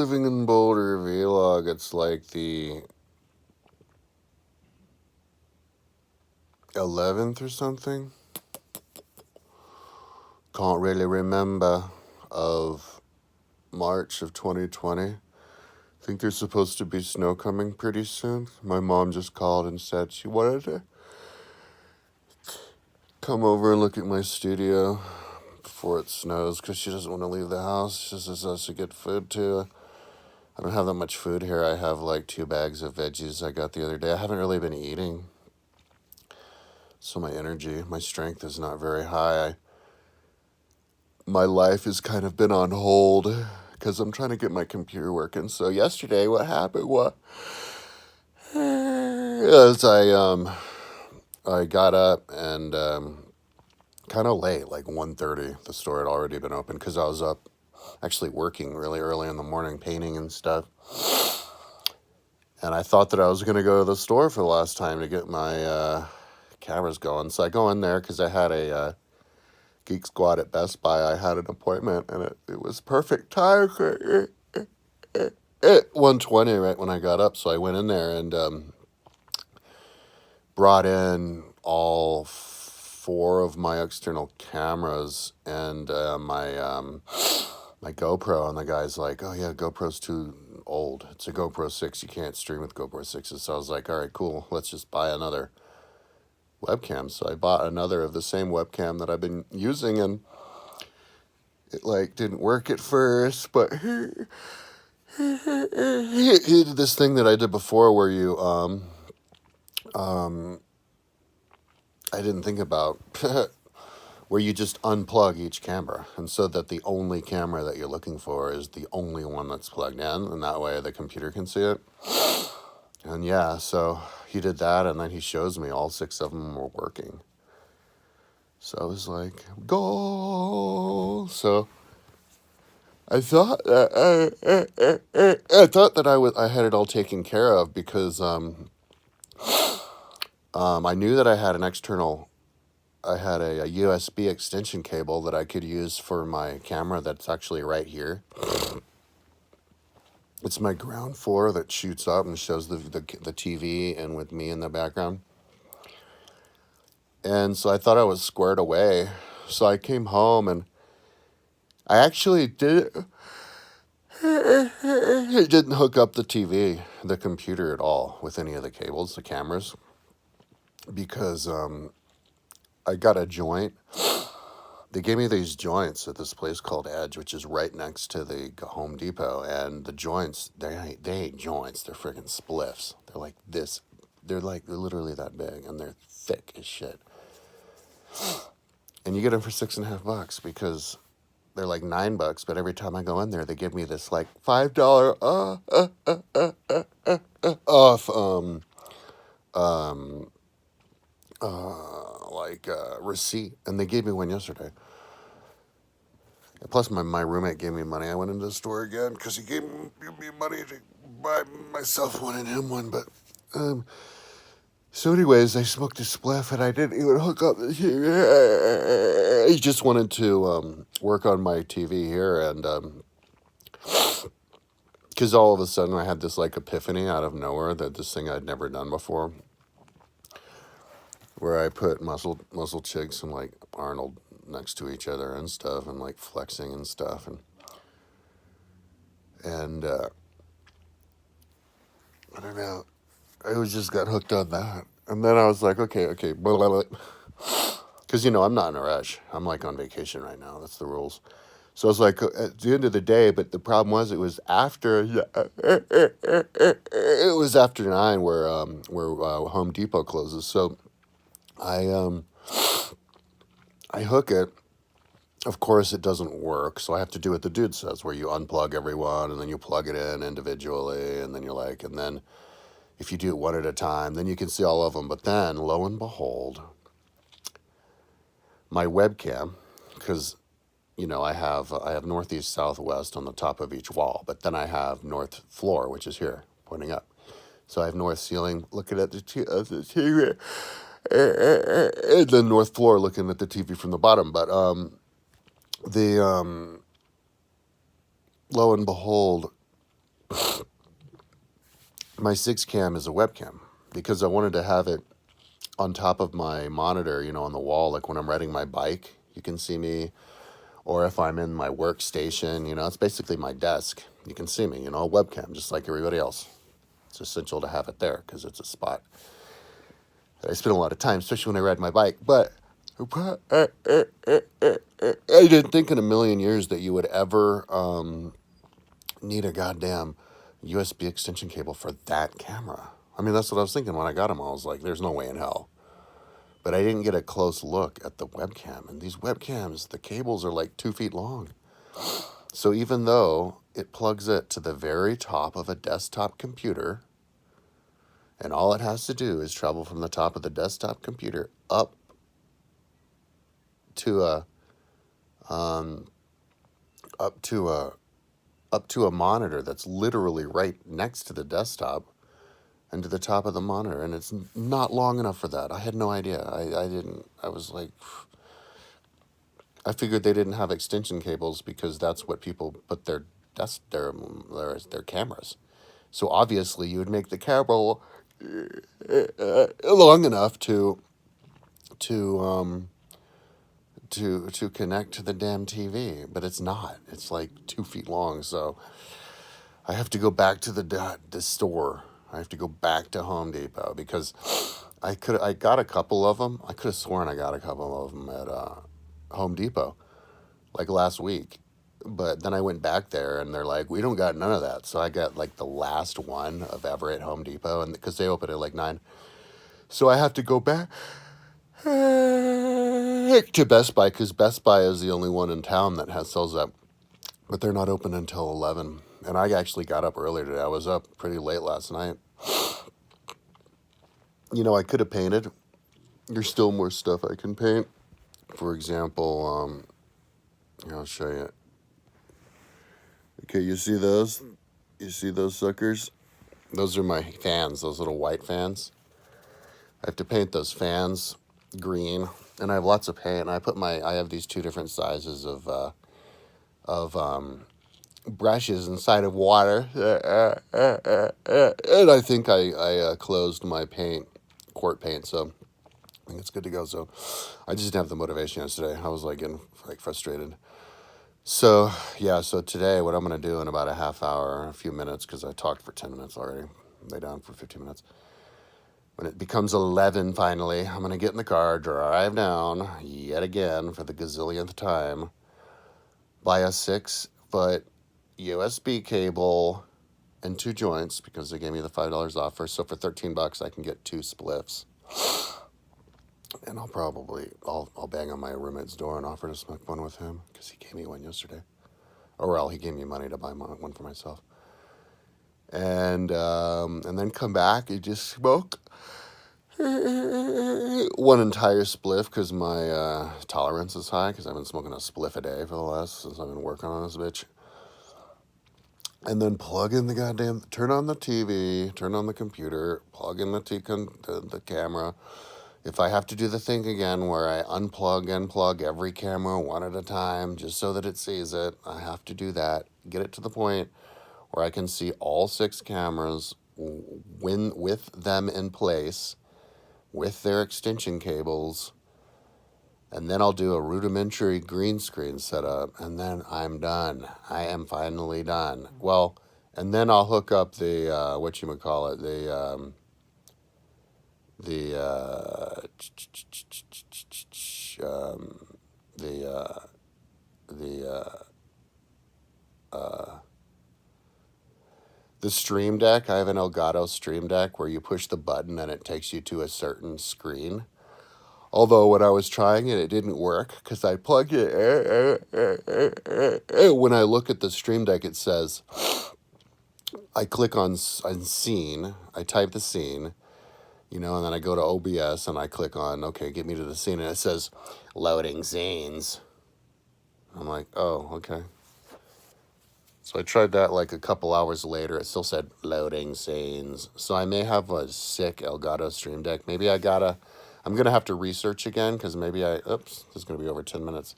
Living in Boulder vlog. It's like the 11th or something. Can't really remember, of March of 2020. I think there's supposed to be snow coming pretty soon. My mom just called and said she wanted to come over and look at my studio before it snows because she doesn't want to leave the house. She says us to get food too. I don't have that much food here. I have like 2 bags of veggies I got the other day. I haven't really been eating, so my energy, my strength is not very high. My life has kind of been on hold because I'm trying to get my computer working. So yesterday, what happened was I got up and kind of late, like 1:30. The store had already been open because I was up actually working really early in the morning, painting and stuff. And I thought that I was going to go to the store for the last time to get my cameras going. So I go in there because I had a Geek Squad at Best Buy. I had an appointment, and it was perfect time at 1:20 right when I got up. So I went in there and brought in all 4 of my external cameras and my GoPro, and the guy's like, "Oh yeah, GoPro's too old. It's a GoPro 6. You can't stream with GoPro 6s." So I was like, "All right, cool. Let's just buy another webcam." So I bought another of the same webcam that I've been using, and it like didn't work at first, but he did this thing that I did before where you I didn't think about where you just unplug each camera, and so that the only camera that you're looking for is the only one that's plugged in, and that way the computer can see it. And yeah, so he did that, and then he shows me all 6 of them were working. So I was like, "Go!" So I thought that I had it all taken care of because I knew that I had a USB extension cable that I could use for my camera that's actually right here. It's my ground floor that shoots up and shows the TV and with me in the background. And so I thought I was squared away. So I came home and I actually didn't hook up the computer at all with any of the cables, the cameras, because I got a joint. They gave me these joints at this place called Edge, which is right next to the Home Depot. And the joints, they ain't joints. They're friggin' spliffs. They're like this. They're literally that big, and they're thick as shit. And you get them for $6.50 because they're like $9. But every time I go in there, they give me this like $5 off receipt, and they gave me one yesterday. Plus, my roommate gave me money. I went into the store again because he gave me money to buy myself one and him one. But so anyways, I smoked a spliff, and I didn't even hook up the TV. He just wanted to work on my TV here, and because all of a sudden I had this like epiphany out of nowhere that this thing I'd never done before, where I put muscle chicks and like Arnold next to each other and stuff, and like flexing and stuff, and I don't know, I just got hooked on that, and then I was like, okay, because I'm not in a rush. I'm like on vacation right now. That's the rules. So I was like, at the end of the day, but the problem was it was after 9 where Home Depot closes. So I hook it. Of course, it doesn't work, so I have to do what the dude says, where you unplug everyone, and then you plug it in individually, and then and then if you do it one at a time, then you can see all of them. But then, lo and behold, my webcam, because I have northeast, southwest on the top of each wall, but then I have north floor, which is here, pointing up. So I have north ceiling looking at the TV, and then north floor looking at the TV from the bottom. But lo and behold, my 6 cam is a webcam because I wanted to have it on top of my monitor, on the wall. Like when I'm riding my bike, you can see me. Or if I'm in my workstation, it's basically my desk. You can see me, a webcam, just like everybody else. It's essential to have it there because it's a spot that I spend a lot of time, especially when I ride my bike. But I didn't think in a million years that you would ever need a goddamn USB extension cable for that camera. I mean, that's what I was thinking when I got them. I was like, there's no way in hell. But I didn't get a close look at the webcam. And these webcams, the cables are like 2 feet long. So even though it plugs it to the very top of a desktop computer, and all it has to do is travel from the top of the desktop computer up to a monitor that's literally right next to the desktop and to the top of the monitor, and it's not long enough for that. I had no idea. I was like, I figured they didn't have extension cables because that's what people put their cameras. So obviously you would make the cable long enough to connect to the damn TV, but it's not. It's like 2 feet long, so I have to go back to the store. I have to go back to Home Depot because I got a couple of them. I could have sworn I got a couple of them at Home Depot like last week. But then I went back there and they're like, we don't got none of that. So I got like the last one of ever at Home Depot, and because they open at like 9. So I have to go back to Best Buy because Best Buy is the only one in town that sells that. But they're not open until 11. And I actually got up earlier today. I was up pretty late last night. I could have painted. There's still more stuff I can paint. For example, I'll show you. Okay, you see those? You see those suckers? Those are my fans, those little white fans. I have to paint those fans green. And I have lots of paint. And I have these 2 different sizes of brushes inside of water. And I think I closed my quart paint, so I think it's good to go. So I just didn't have the motivation yesterday. I was like getting frustrated. So yeah, so today what I'm going to do in about a half hour, a few minutes, because I talked for 10 minutes already, lay down for 15 minutes. When it becomes 11 finally, I'm going to get in the car, drive down yet again for the gazillionth time, buy a 6-foot USB cable and 2 joints because they gave me the $5 offer. So for $13 I can get 2 spliffs. And I'll bang on my roommate's door and offer to smoke one with him because he gave me one yesterday. He gave me money to buy one for myself. And then come back and just smoke one entire spliff because my tolerance is high because I've been smoking a spliff a day for the last since I've been working on this bitch. And then plug in turn on the TV, turn on the computer, plug in the camera. If I have to do the thing again where I unplug and plug every camera one at a time just so that it sees it, I have to do that. Get it to the point where I can see all 6 cameras with them in place, with their extension cables, and then I'll do a rudimentary green screen setup, and then I'm done. I am finally done. Well, and then I'll hook up the the Stream Deck. I have an Elgato Stream Deck where you push the button and it takes you to a certain screen. Although when I was trying it didn't work because I plugged it. When I look at the Stream Deck, it says, I click on scene, I type the scene, and then I go to OBS and I click on, okay, get me to the scene, and it says, loading scenes. I'm like, oh, okay. So I tried that like a couple hours later. It still said loading scenes. So I may have a sick Elgato Stream Deck. Maybe I'm going to have to research again because this is going to be over 10 minutes.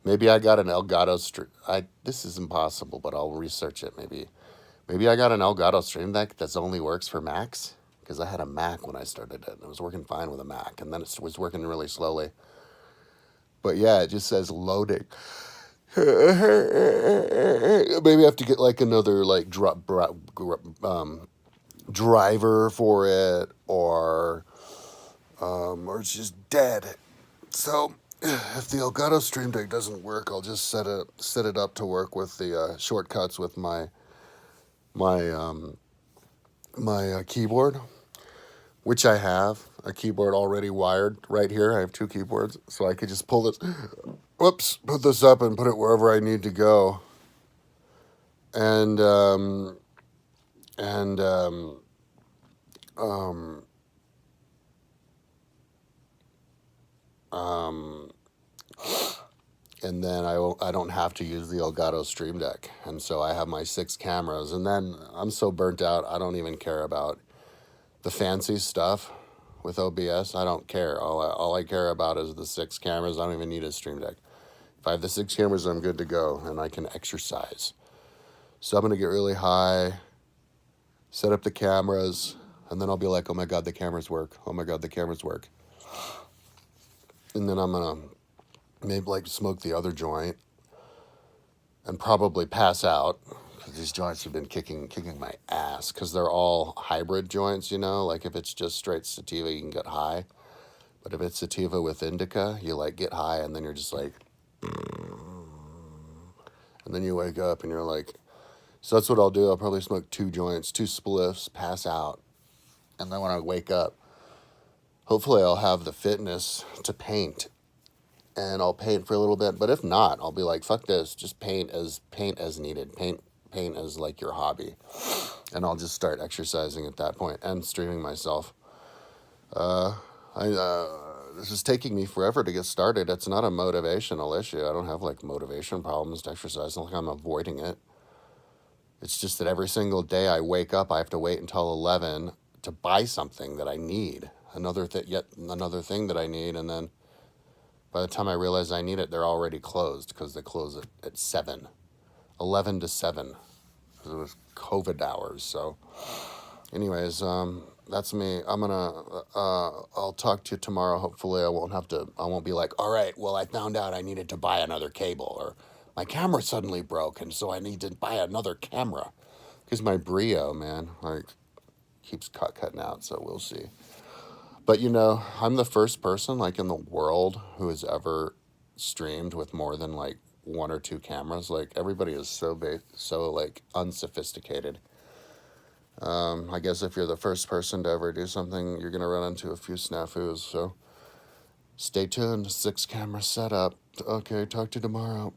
Maybe I got an Elgato this is impossible, but I'll research it maybe. Maybe I got an Elgato Stream Deck that only works for Macs, because I had a Mac when I started it, and it was working fine with a Mac, and then it was working really slowly. But yeah, it just says loading. Maybe I have to get like another like driver for it, or it's just dead. So if the Elgato Stream Deck doesn't work, I'll just set it up to work with the shortcuts with my keyboard, which I have a keyboard already wired right here. I have two keyboards, so I could just pull this, put this up and put it wherever I need to go. And and um, um, um, and then I don't have to use the Elgato Stream Deck, and so I have my 6 cameras, and then I'm so burnt out I don't even care about the fancy stuff with OBS. I don't care. All I care about is the 6 cameras. I don't even need a Stream Deck. If I have the 6 cameras, I'm good to go, and I can exercise. So I'm gonna get really high, set up the cameras, and then I'll be like, oh my God, the cameras work. Oh my God, the cameras work. And then I'm gonna maybe like smoke the other joint and probably pass out, because these joints have been kicking my ass, because they're all hybrid joints, you know? Like if it's just straight sativa, you can get high. But if it's sativa with indica, you like get high and then you're just like, and then you wake up and you're like, so that's what I'll do. I'll probably smoke 2 joints, 2 spliffs, pass out. And then when I wake up, hopefully I'll have the fitness to paint, and I'll paint for a little bit. But if not, I'll be like, fuck this, just paint as needed. Paint as like your hobby. And I'll just start exercising at that point and streaming myself. This is taking me forever to get started. It's not a motivational issue. I don't have like motivation problems to exercise. It's not like I'm avoiding it. It's just that every single day I wake up, I have to wait until 11 to buy something that I need. Yet another thing that I need, and then by the time I realize I need it, they're already closed, because they close at 7. 11 to 7. Because it was COVID hours. So anyways, that's me. I'll talk to you tomorrow. Hopefully I won't be like, all right, well, I found out I needed to buy another cable, or my camera suddenly broke, and so I need to buy another camera. Because my Brio, man, like, keeps cutting out, so we'll see. But, you know, I'm the first person, like, in the world who has ever streamed with more than, like, 1 or 2 cameras. Like, everybody is so like, unsophisticated. I guess if you're the first person to ever do something, you're going to run into a few snafus. So stay tuned. 6 camera setup. Okay, talk to you tomorrow.